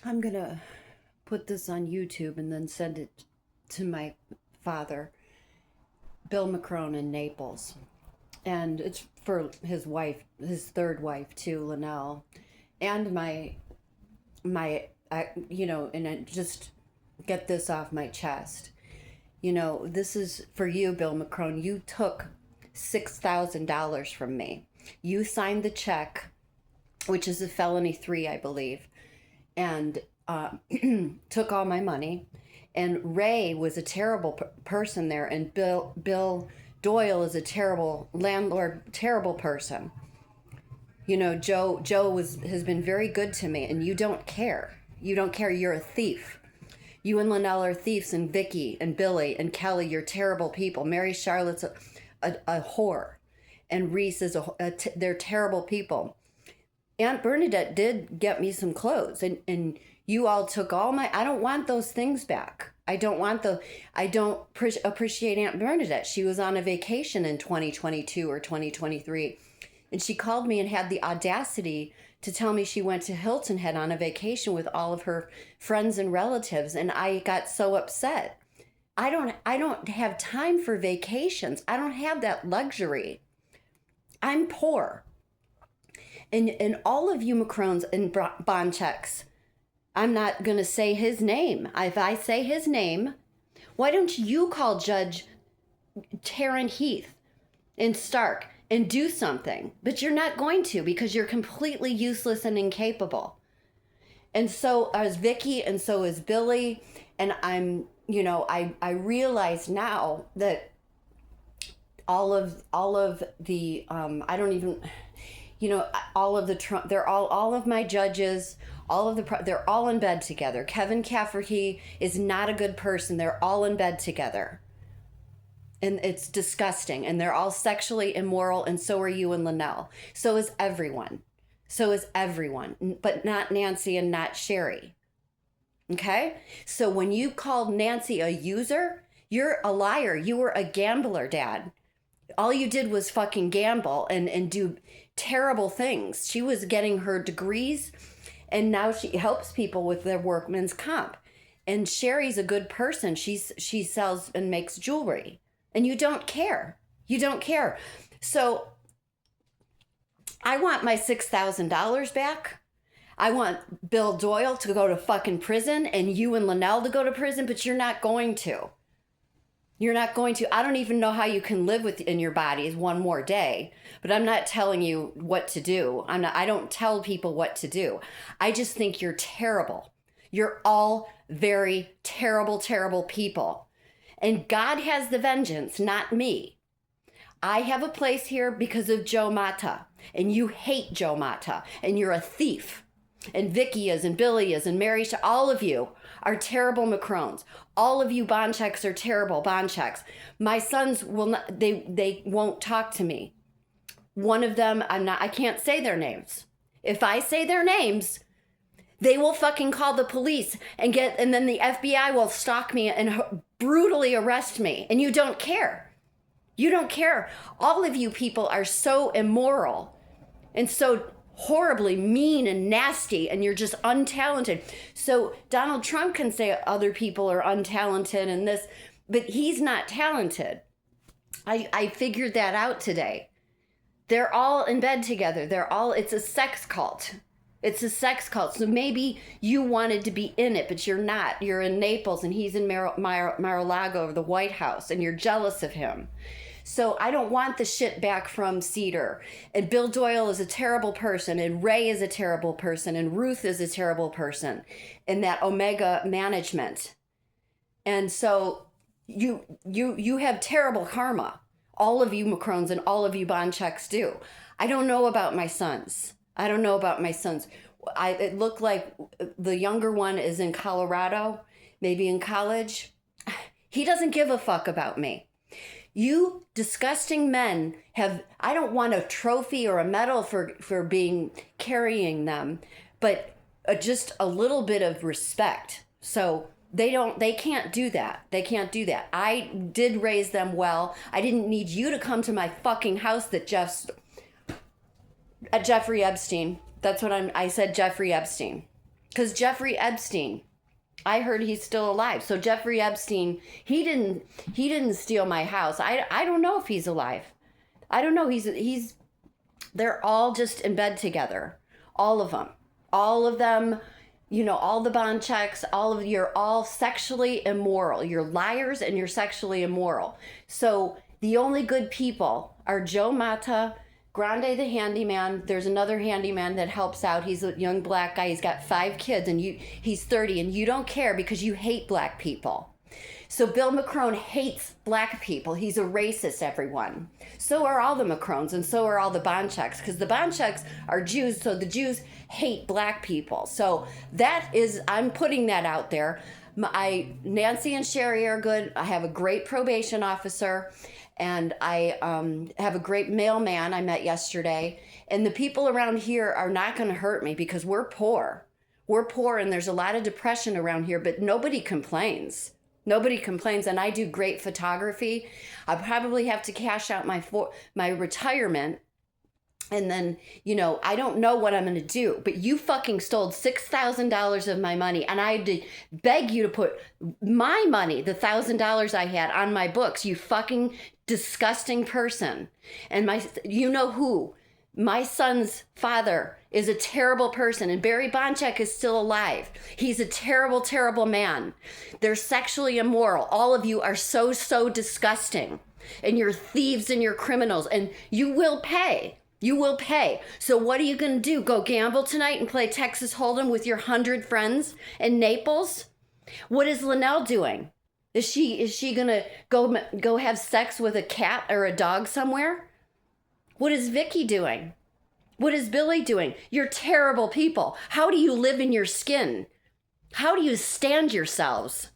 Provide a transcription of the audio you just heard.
I'm gonna put this on YouTube and then send it to my father, Bill McCrone in Naples. And it's for his wife, his third wife too, Linnell. And and I just get this off my chest. This is for you, Bill McCrone. You took $6,000 from me. You signed the check, which is a felony 3, I believe, and took all my money. And Ray was a terrible person there, and Bill Doyle is a terrible landlord, terrible person. Joe has been very good to me, and you don't care. You don't care. You're a thief. You and Linnell are thieves, and Vicky and Billy and Kelly, you're terrible people. Mary Charlotte's a whore, and Reese is they're terrible people. Aunt Bernadette did get me some clothes, and you all took all my. I don't want those things back. I don't appreciate Aunt Bernadette. She was on a vacation in 2022 or 2023, and she called me and had the audacity to tell me she went to Hilton Head on a vacation with all of her friends and relatives, and I got so upset. I don't have time for vacations. I don't have that luxury. I'm poor. And all of you McCrones and Boncheks, I'm not going to say his name. If I say his name, why don't you call Judge Taryn Heath in Stark and do something? But you're not going to, because you're completely useless and incapable. And so is Vicky, and so is Billy. And I realize now that all of the I don't even, all of the Trump, they're all of my judges, they're all in bed together. Kevin Cafferty is not a good person. They're all in bed together. And it's disgusting. And they're all sexually immoral, and so are you and Linnell. So is everyone. But not Nancy and not Sherry. Okay? So when you called Nancy a user, you're a liar. You were a gambler, Dad. All you did was fucking gamble and do terrible things. She was getting her degrees, and now she helps people with their workman's comp. And Sherry's a good person. She sells and makes jewelry. And you don't care. You don't care. So I want my $6,000 back. I want Bill Doyle to go to fucking prison, and you and Linnell to go to prison, but you're not going to. You're not going to. I don't even know how you can live in your bodies one more day, but I'm not telling you what to do. I don't tell people what to do. I just think you're terrible. You're all very terrible, terrible people. And God has the vengeance, not me. I have a place here because of Joe Mata, and you hate Joe Mata, and you're a thief. And Vicky is, and Billy is, and Mary, all of you are terrible McCrones. All of you Boncheks are terrible Boncheks. My sons will not, they won't talk to me. One of them, I can't say their names. If I say their names, they will fucking call the police and then the FBI will stalk me and brutally arrest me. And you don't care. You don't care. All of you people are so immoral and so horribly mean and nasty, and you're just untalented. So Donald Trump can say other people are untalented and this, but he's not talented. I figured that out today. They're all in bed together. It's a sex cult. It's a sex cult. So maybe you wanted to be in it, but you're not. You're in Naples and he's in Mar-a-Lago, the White House, and you're jealous of him. So I don't want the shit back from Cedar. And Bill Doyle is a terrible person, and Ray is a terrible person, and Ruth is a terrible person, and that Omega management. And so you have terrible karma. All of you McCrones and all of you Boncheks do. I don't know about my sons. It looked like the younger one is in Colorado, maybe in college. He doesn't give a fuck about me. You disgusting men I don't want a trophy or a medal for carrying them, but just a little bit of respect. So they can't do that. I did raise them well. I didn't need you to come to my fucking house Jeffrey Epstein. That's what I said, Jeffrey Epstein. Because Jeffrey Epstein, I heard he's still alive. So Jeffrey Epstein, he didn't steal my house. I don't know if he's alive. I don't know. They're all just in bed together. All of them. All of them, all the Boncheks, you're all sexually immoral. You're liars and you're sexually immoral. So the only good people are Joe Mata, Grande the handyman. There's another handyman that helps out. He's a young black guy. He's got 5 kids and he's 30 and you don't care because you hate black people. So Bill McCrone hates black people. He's a racist, everyone. So are all the McCrones and so are all the Boncheks because the Boncheks are Jews, so the Jews hate black people. So I'm putting that out there. Nancy and Sherry are good. I have a great probation officer and I have a great mailman I met yesterday. And the people around here are not going to hurt me because we're poor. We're poor and there's a lot of depression around here, but nobody complains. Nobody complains, and I do great photography. I probably have to cash out my retirement, and then, I don't know what I'm going to do, but you fucking stole $6,000 of my money, and I had to beg you to put my money, the $1,000 I had, on my books, you fucking disgusting person. And who? My son's father is a terrible person, and Barry Bonchek is still alive. He's a terrible, terrible man. They're sexually immoral. All of you are so, so disgusting. And you're thieves and you're criminals, and you will pay. You will pay. So what are you going to do? Go gamble tonight and play Texas Hold'em with your 100 friends in Naples? What is Linnell doing? Is she going to go have sex with a cat or a dog somewhere? What is Vicky doing? What is Billy doing? You're terrible people. How do you live in your skin? How do you stand yourselves?